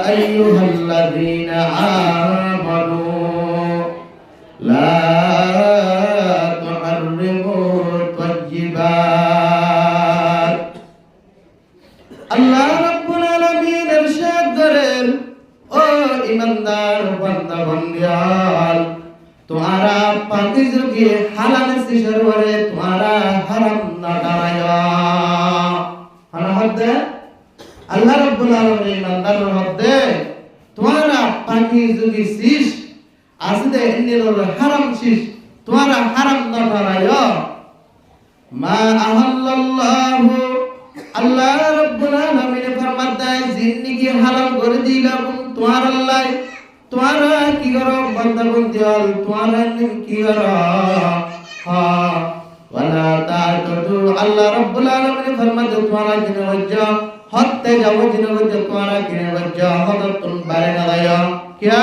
أيها الذين آمنوا لا تحرموا الطيبات আল্লাহ রাব্বুল আলামিন ইরশাদ করেন ও ঈমানদার বান্দা বান্দিয়ান तुम्हारा पाकीज़ की हलाल से शरवरे तुम्हारा हराम ना कराया हना हद्दे अल्लाह रब्बुल आलमीन अंदर हद्दे तुम्हारा पाकीज़ की शीश आसदे इंदिलोर हराम शीश तुम्हारा हराम ना कराया मा अहल्लल्लाहु अल्लाह रब्बुल आलमीन फरमाता है जिंदगी हलाल कर दिला तुम्हारा अल्लाह तुम्हारा की करो बंदा बंदियाल तुम्हारा की करो हाँ वला तातु अल्लाह रब्बुल आलमीन फरमाते तुम्हारा जिने वजह हत्ते जाओ जिने वजह तुम्हारा जिने वजह हद तुम बारे न लाया क्या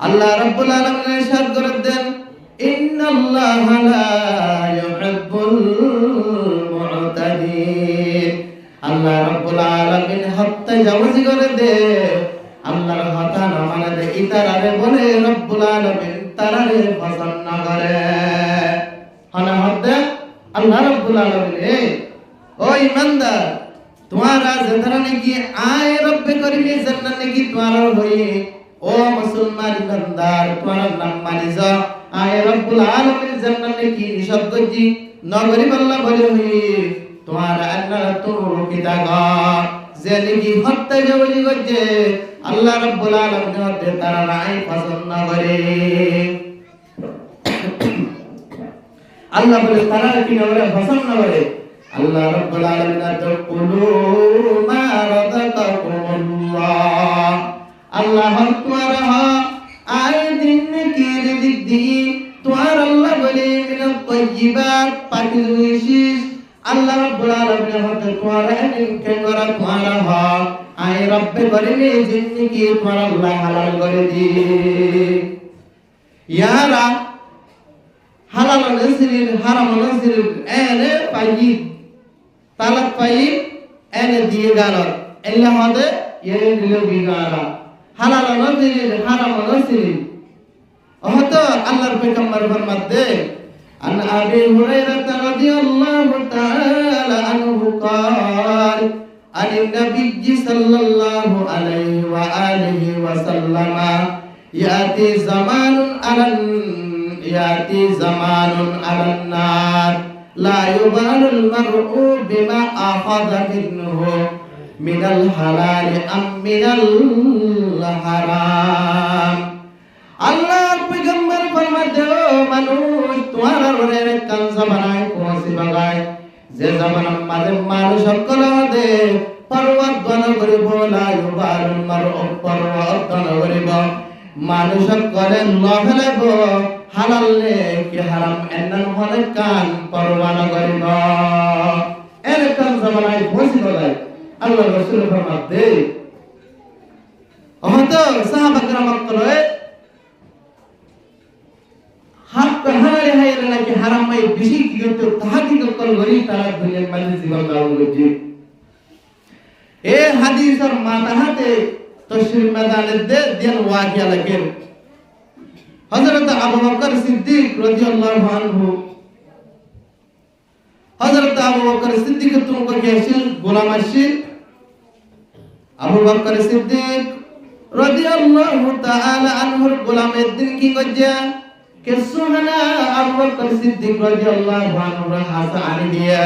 अल्लाह रब्बुल आलमीन इरशाद कर दें इन्नल्लाह ला युहिब्बुल मुअतदीन अल्लाह रब्बुल आलमीन हत्ते जाओ जिने दे আল্লাহর কথা না মানে দে ইতারারে বলে রব্বুল আলামিন তারারে পছন্দ না করে হনা হদে আল্লাহ রব্বুল আলামিন ও ইমানদার তোমারা যেখানে কি আয় রব্বে করিমে জান্নাত কি তোমার হই ও মুসলমান ইমানদার তোমার নাম মানি যাও আয় রব্বুল আলামিন জান্নাত কি নিষেধ করছি নগরী আল্লাহ বলে হই তোমার আল্লাহ তোর কি দাগা জেলিগি হত্যা জবলি গজে আল্লাহ রাব্বুল আলামিন হতে তারা নাই পছন্দ না করে আল্লাহ বলে তারা কি না করে পছন্দ না করে আল্লাহ রাব্বুল আলামিন তো কুলু মা রাযাকাকুমুল্লাহ আল্লাহ তোমারা আয় দিন কি রিজিক দি তোমার আল্লাহ বলে মিনাত তাইয়িবাত পাকিজিস আল্লাহ রাব্বুল আলামিন হতে তোমারা এমন কেনরা তোমারা হক আয় রব্বে করিমে জিন্দেগি তোমার আল্লাহ হালাল করে দি ইয়ারা হালাল নসরির হারাম নসরির এনে পাই তালাক পাই এনে দিয়ে গেল এল্লা হদে এনে দিল বিগারা হালাল নসরির হারাম নসরির হতো আল্লাহর পয়গম্বর ফরমাতে عن أبي هريرة رضي الله تعالى عنه قال عن النبي صلى الله عليه وآله وسلم يأتي زمان على النار لا يبال المرء بما أخذ منه من الحلال أم من الحرام আল্লাহর পয়গম্বর ফরমাতে ও মানুষ তোমার রনের কান জামানায় কোসি বাগায় যে জামানার মাঝে মানুষ সকল দে পর্বত বন করিব লা ইউবারুল মারউ পর্বত বন করিব মানুষ করে লহলেব হালাল নে কি হারাম এন্নান হলে কান পরওয়ানা করিব এর কান জামানায় কোসি বাগায় আল্লাহর রাসূল ফরমাতে হতো সাহাবা کرام কলয়ে হাত হারালে হাইরে নাকি হারাম মাই বেশি কি করতে তাহাকি কল গরি তারা দুনিয়ার মধ্যে জীবন দাও গজি এ হাদিসের মাথা হাতে তশরিফ ময়দানে দে দেন ওয়াকিয়া লাগেন হযরত আবু বকর সিদ্দিক রাদিয়াল্লাহু আনহু হযরত আবু বকর সিদ্দিক তুমকো কেছিল গোলাম আসিল আবু বকর সিদ্দিক রাদিয়াল্লাহু তাআলা আনহুর গোলামের দিন কি গজ্জা কেসুনা আবু বকর সিদ্দিক রাদিয়াল্লাহু আনহু হাসানি দিয়া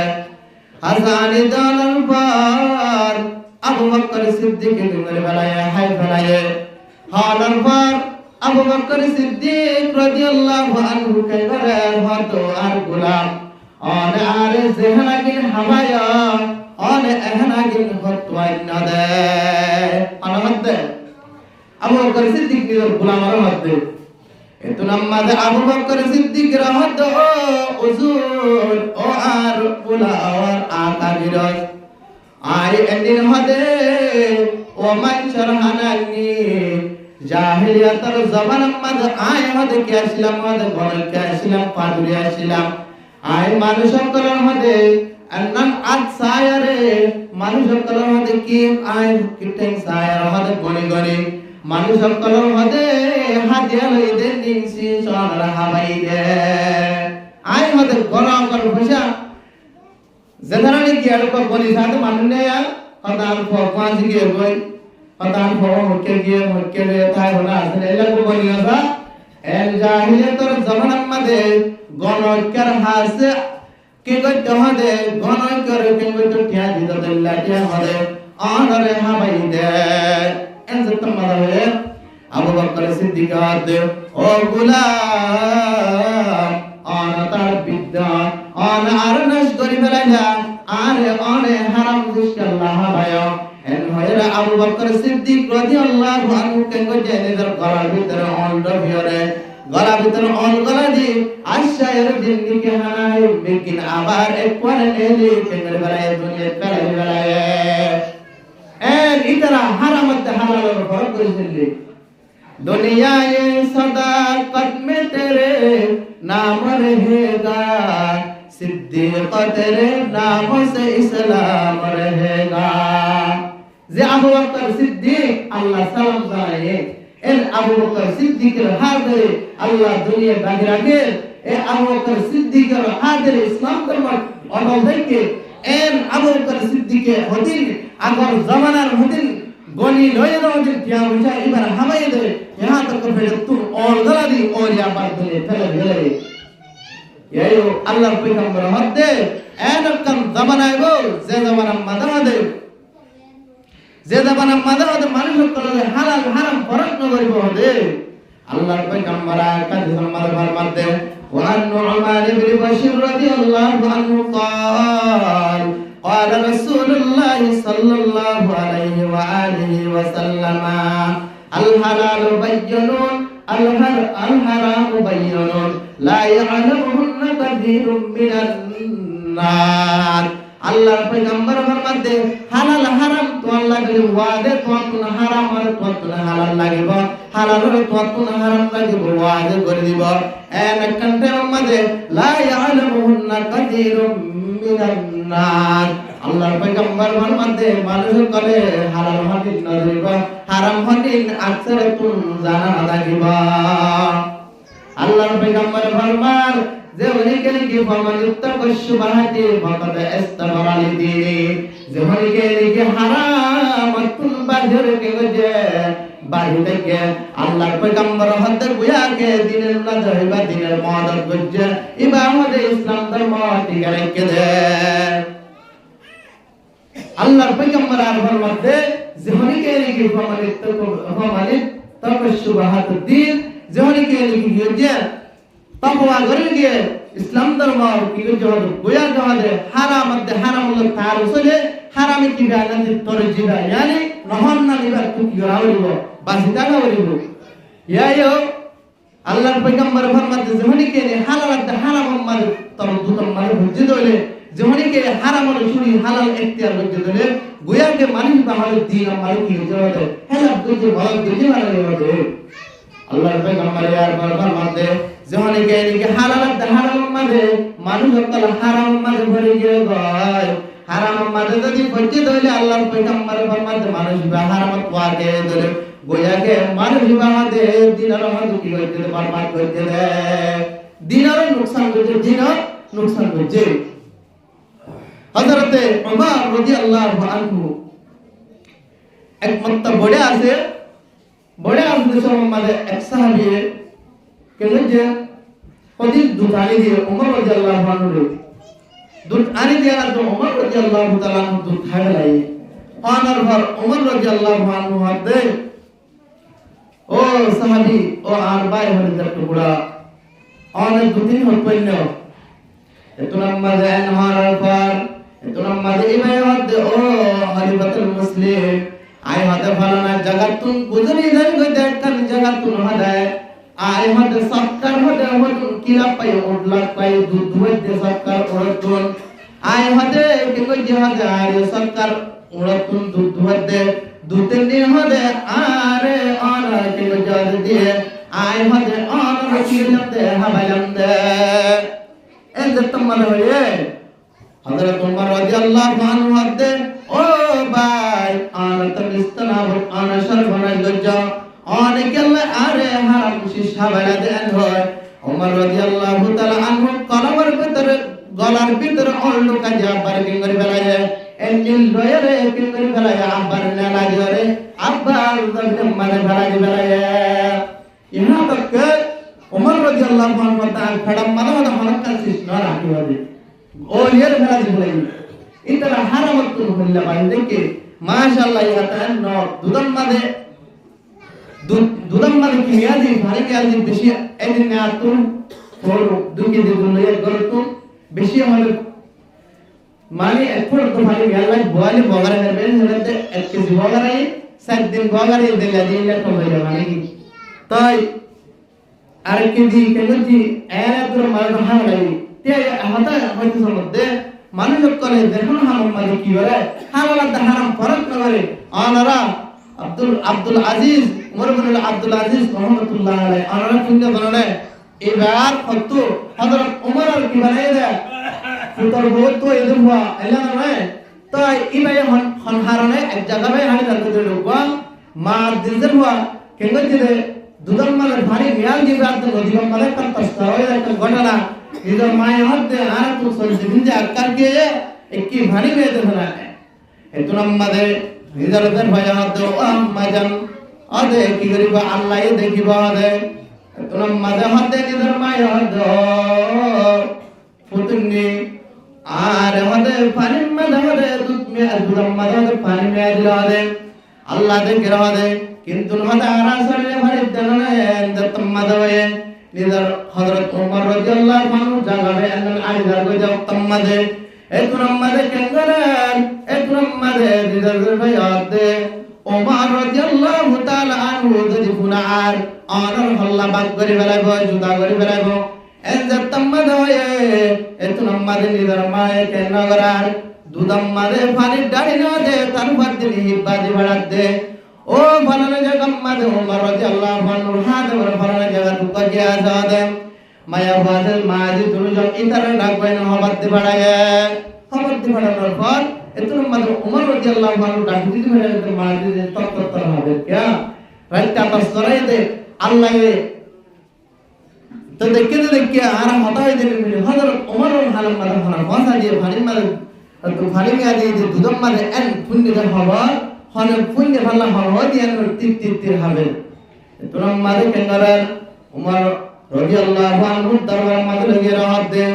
হাসানি দালার পর আবু বকর সিদ্দিক দুনের বেলায় হাই ফেলায় হালার পর আবু বকর সিদ্দিক রাদিয়াল্লাহু আনহু কে করে হতো আর গোলাম আর জেহানাগিন হামায়া আর এহনাগিন হতওয়াই না দে আনমতে আবু বকর সিদ্দিক এর গোলামের মধ্যে এত নামাজে আবু বকর সিদ্দিক রহত উজুর ও আর পুলা আর আকা বিরজ আই এদিন হদে ও মান শরহানানি জাহিলিয়াতের জামানার মধ্যে আই হদে কে আসলাম হদে বল কে আসলাম পাদুরি আসলাম আই মানুষ সকলের মধ্যে annan at sayare মানুষের কলর হতে কি আই কিটেন সায়ার হতে গনি গনি মানুষের কলর হতে হাতিয়া লই দেন দিনসি সোনার হাবাই দে আই হতে গরম কর বসা জেদারানি কি আর কো গনি সাথে মানুনে কদাল ফোকান দিকে গই কদাল ফো হকে রে তাই হনা আসলে লাগো গনি আসা এল জাহিলিয়তর জামানার মধ্যে গণকের হাসে কে করতে হবে গণন করে কে করতে টিয়া দিতে দিল্লা টিয়া হবে অনরে হাবাই দে এনজে তোমার হবে আবু বকর সিদ্দিক আতে ও গোলাম অন তার বিদ্যা অন আরনাশ করি ফেলাইলা আরে অনে হারাম দুষ্ট আল্লাহ হাবায় এন হয়রা আবু বকর সিদ্দিক রাদিয়াল্লাহু আনহু কে করতে নিজের গলার ভিতরে অন রবিরে গলা ভিতরে অন গলা দি আশায়ের জিন্দিকে হানাই লেকিন আবার এক কোনে নেলি কেঙ্গর বেলায় দুনিয়া বেলায় এর ইতরা হারামত হালালের ফরক করেছিলি दुनिया ये सदाकत में तेरे नाम रहेगा सिद्दीक तेरे नाम से इस्लाम रहेगा যে আবু বকর সিদ্দিক আল্লাহ সালাম জানায় এর আবু বকর সিদ্দিকের হাতে আল্লাহ দুনিয়া বাগিরাকে এ আবু বকর সিদ্দিকের হাতে ইসলাম ধর্ম অটল থেকে এর আবু বকর সিদ্দিকে হদিন আগর জামানার হদিন গনি লয়ে রোজে টিয়া বুঝা এবার হামাই দে यहाँ तक फिर तुम और गला दी और या बात बोले फैल गए ये अल्लाह पैगंबर हदे एन कम जमाना है वो जे जमाना मदद दे যে জামানা মাদারতে মানুষ করে হালাল হারাম ফরক ন করিব দে আল্লাহর পয়গম্বর কাছে সম্মানের ফরমাতে ওয়ান নুমান ইবনে বাশির রাদিয়াল্লাহু আনহু قال قال رسول الله صلى الله عليه واله وسلم الحلال بين الحرام بين لا يعلمهن كثير من الناس আল্লাহর পয়গম্বর ফরমাতে হালাল হারাম তো আল্লাহ বলে ওয়াদে তো তুন হারাম আর তো তুন হালাল লাগিব হালাল আর তো তুন হারাম লাগিব ওয়াদে করে দিব এন কন্টের মধ্যে লা ইয়ালামুহুন্না কাসীরুম মিনান নাস আল্লাহর পয়গম্বর ফরমাতে মানুষ করে হালাল হদিন না দিব হারাম হদিন আকসার তুন জানা না লাগিব আল্লাহর পয়গম্বর ফরমান যে অনেকে কি ফরমান ইত্তাকশু বাহাতি ফাকাদ ইস্তাবরালি দিনি যে অনেকে কি হারাম তুন বাহির কে গজে বাহির থেকে আল্লাহর পয়গম্বর হতে গুয়াকে দিনের না যাইবা দিনের মদত গজে ইবাদত ইসলাম ধর্ম টিকে রেখে দে আল্লাহর পয়গম্বর আর ফরমাতে যে অনেকে কি ফরমান ইত্তাকশু বাহাতি দিন যে অনেকে কি গজে তকওয়া করে গিয়ে ইসলাম ধর্ম কি জহদ গোয়া জহদ হারাম মধ্যে হারাম হলো তার উসলে হারামে কি গায়ন তোর জিবা yani নহন না নিবা তুই গরাউলিব বাসিতা গাউলিব ইয়ায়ো আল্লাহর পয়গম্বর ফরমাতে যেমনি কে হালাল মধ্যে হারাম মাল তোর দুতম মাল বুঝি দলে যেমনি কে হারাম হলো শুনি হালাল ইখতিয়ার বুঝি দলে গোয়া কে মানিস বাহাল দিন মাল কি জহদ হেলা বুঝি ভালো বুঝি ভালো হবে আল্লাহর পয়গম্বর ইয়ার বরবার মধ্যে যখনই কে হালাল হারাম মাঝে মানুষ কল হারাম মাঝে ভরে গিয়ে গয় হারাম মাঝে যদি পড়তে দইলে আল্লাহর পয়গম্বর ফরমাতে মানুষ হারাম ওয়াকে ধরে গোয়াকে মানুষ বাহাদে দিনের মধ্যে কি হইতে বরবাদ করতে দে দিনের নুকসান করতে দিনের নুকসান করতে হযরতে ওমর রাদিয়াল্লাহু আনহু এক মক্কা বড়ে আছে সময় এক সাহাবী কেন যে ওদিন দুধ আনি দিয়ে ওমর রাদিয়াল্লাহু আনহু দুধ আনি দিয়ে তো ওমর রাদিয়াল্লাহু তাআলা দুধ খায় লাই আনার পর ওমর রাদিয়াল্লাহু আনহু হাতে ও সাহাবী ও আর ভাই হলে টুকরা অনেক দুদিন হইল এত নাম্বার দেন হওয়ার পর এত নাম্বার ইমাই হতে ও হরিবাতুল মুসলিম আই হতে ফালানা জগতুন গুজরি দেন গই দেখতাম জগতুন হদায় আই হতে সৎকার হতে হতুন কিলা পাই উঠলা পাই দুধ হতে সৎকার উড়তুন আই হতে কি কই যে হতে আর সৎকার উড়তুন দুধ হতে দুধ দিন হতে আরে অনার কি জল দিয়ে আই হতে অনার কি জতে হাবাইলাম দে এন যে তোমার হয়ে হযরত ওমর রাদিয়াল্লাহু আনহু হাতে ও ভাই আনা তাবিস্তানাব আনা শরফনা লজ্জা অনেক আল্লাহ আরে হারাম শিশা বাড়া দেন হয় ওমর রাদিয়াল্লাহু তাআলা আনহু কলমের ভিতরে গলার ভিতরে অল্প কাজে আব্বার কি করে ফেলায় এন্ডিল লয়ারে কি করে ফেলায় আব্বার না লাগে আব্বার দম মানে ফেলায় ইহা তক ওমর রাদিয়াল্লাহু আনহু তাআলা খড়া মানা হলকা শিশনা রাখি হবে ও এর ফেলা দিলাই ইতরা হারামত হল্লা বাই দেখে মাশাআল্লাহ ইহা তান ন দুদম মানে কি মিয়াজি ভারী মিয়াজি বেশি এদিন না তুম তোর দুকে দিন লয়ে করতো বেশি হলে মানে এখন তো ভারী মিয়ালাই বলে বগারে হবে হলে এক কেজি বগারে 7 দিন বগারে দিলা দিলা তো হয়ে যাবে মানে কি তাই আর কেজি কেজি এর তোর মার হালাই তে হতা হয়তো মধ্যে মানুষ করে দেখুন হারাম মানে কি করে হালাল হারাম ফরক করে আনারা আব্দুল আজিজ উমর ইবনে আব্দুল আজিজ রাহমাতুল্লাহ আলাইহি আনারা শুনতে বললে এবার কত হযরত উমর আর কি বানায় দেয় ফুতর বহুত তো এদম হওয়া আল্লাহ নয় তো ইবাই হন হারনে এক জায়গায় হানি দাঁড়তে দেবো মা দিলদের হওয়া কেন দিলে দুদম মানে ভারী মিয়াল দিবে আর নদী মানে কান তস্তা হয় একটা ঘটনা ইদর মায়ের হাতে আর তো সলতে দিন যে আকার দিয়ে একই ভারী হয়ে যেতে না এত নামাদে নিজারদের ভাইয়া হাতে ও আম্মাজান আদে কি করিবা আল্লাহ দেখিবা আদে এত নামাদে হাতে নিজার মায়ের হাতে ফুতুনি আর হাতে পানি মাদে হাতে দুধ মে দুধম মাদে পানি মে দিলা আদে আল্লাহ দেখে রাদে কিন্তু হাতে আরা সরে ভারী জানানে দত্তম মাদে নিজার হযরত ওমর রাদিয়াল্লাহু আনহু জাগাবে আনন আলিদার গো যাও তম্মাদে এত নামাদে কেঙ্গরান এত নামাদে নিজার ভাইয়াতে ওমর রাদিয়াল্লাহু তাআলা আনহু যদি গুনার আনার হল্লা বাগ করে বেলাইব জুতা করে বেলাইব এন দত্তম্মাদে এত নামাদে নিজার মায়ে কেঙ্গরান দুদম্মাদে পানি ডাড়ি না দে তার বাদে হিব্বাদি বাড়াতে ও ভালো জায়গা মাদে ওমর রাদিয়াল্লাহু আনহু হাতে ওর ভালো জায়গা টুকা গিয়া যাদে মায়া বাদল মাজি দুজন ইতারে ডাকবেন হবাতে বাড়ায় হবাতে বাড়ানোর পর এত মাদে ওমর রাদিয়াল্লাহু আনহু ডাক দিতে মেরে তো মাজি তত্ত্ব হবে क्या রাইতা তসরাই দে আল্লাহ তো দেখে আর হতাই দিলে হযরত ওমর হালাম মাদে হানা ভাষা দিয়ে ভারী মাদে তো ভারী মিয়াদি যে দুদম মাদে এন পুণ্য দে হবা হনে পুণ্য ভালো হওয়া দিয়ে তীর হবে তোরা মাদে কেঙ্গারার উমর রাদিয়াল্লাহু আনহু দরবার মাদে লাগিয়ে রাহত দে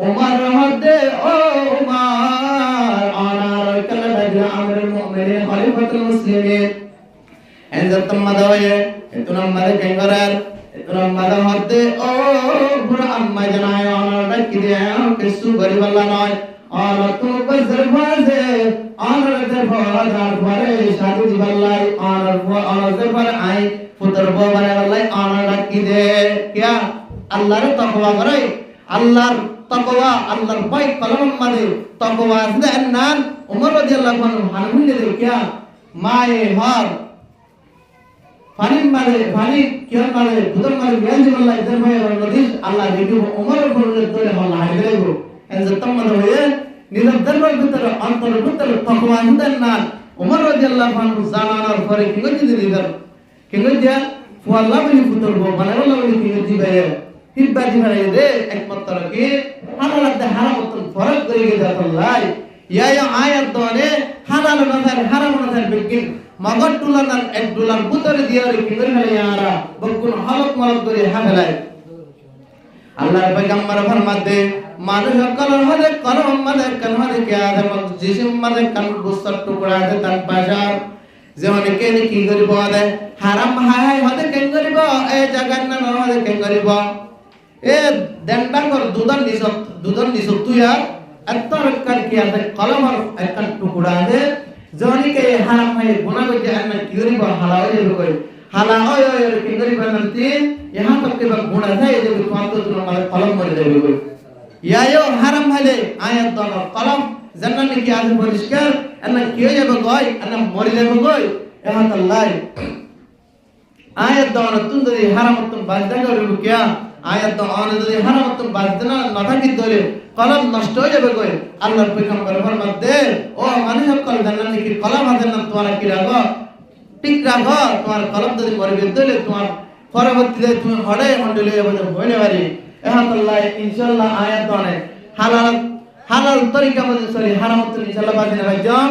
উমর রাহত দে ও উমর আনার কালা দে আমরুল মুমিনিন খলিফাতুল মুসলিমিন এনজাত মাদে হয়ে তোরা মাদে কেঙ্গারার তোরা মাদে হত দে ও বুড়া আম্মা জানায় আনার ডাকি দে কিছু গরিবাল্লা নয় আর তো বজর বাজে আনার দে ভাজার ঘরে শাদি দিবাল্লাই আনার দে পর আই পুত্র ববারে আল্লাহ আনার ডাকি দে क्या আল্লাহর তাকওয়া করে আল্লাহর তাকওয়া আল্লাহর ভয় কলম মানে তাকওয়া আছে নান ওমর রাদিয়াল্লাহু আনহু হানুন দে क्या মায়ে হার পানি মানে পানি কিয় মানে দুধ মানে জ্ঞান জীবন ইদার ভাই নদী আল্লাহ দেখি ওমর বলে তোরে হল হাইরে গো এন যতম মানে হয়ে নিজ দরবার ভিতরে অন্তর ভিতরে তাকওয়া আছে নান ওমর রাদিয়াল্লাহু আনহু জানানোর পরে কি করে দিলেন কেন যে আল্লাহ বলি পুত্র বো মানে আল্লাহ বলি কি দিবে হিব্বা দিবে দে একমাত্র কি হালালতে হারামত ফরক করে গেছে আল্লাহ ইয়া আয়াত দরে হালাল না থাকে হারাম না থাকে বিকিন মগর ডলার $1 পুত্রে দিয়ে কি করে ফেলে ইয়ারা বকুন হালত মালত করে হামেলাই আল্লাহর পয়গম্বর ফরমাতে মানুষ কলম হলে কলম মানে কান হলে কি আছে জিসম মানে কান বুসর টুকরা আছে তার বাজার যেমন কেনে কি করিব আদে হারাম হাই হতে কেন করিব এ জাগান না হতে কেন করিব এ দেনটা কর দুধন নিস তুই আর এত রকম কি আছে কলম আর একটা টুকরা আছে যেমন কে হারাম হাই গুনাহ করতে আর না কি করিব হালাল হইব কই হালাল হয় কি করিব নতি ইহা তক কে গুনাহ আছে যে তোমার তো তোমার কলম মরে যাবে কই ইয়ায়ো হারাম হলে আয়াত দল কলম জান্নাত কি আছে পরিষ্কার আনা কি হয়ে যাবে কই আনা মরে যাবে কই এহাত আল্লাহ আয়াত দল তুন যদি হারাম তুন বাজদা করব কিয়া আয়াত তো অন যদি হারামত বাজতে না থাকি দলে কলম নষ্ট হয়ে যাবে কই আল্লাহর পয়গম্বর ফরমান দে ও মানুষ সকল জানেন নাকি কলম হাতের নাম তোমার কি রাখো ঠিক রাখো তোমার কলম যদি মরবে দলে তোমার পরবর্তীতে তুমি হড়ে মন্ডলে হইতে পারি এখন আল্লাহ ইনশাআল্লাহ আয়াত দনে হালাল তরিকা মধ্যে সরি হারামত ইনশাআল্লাহ বাজে না ভাইজান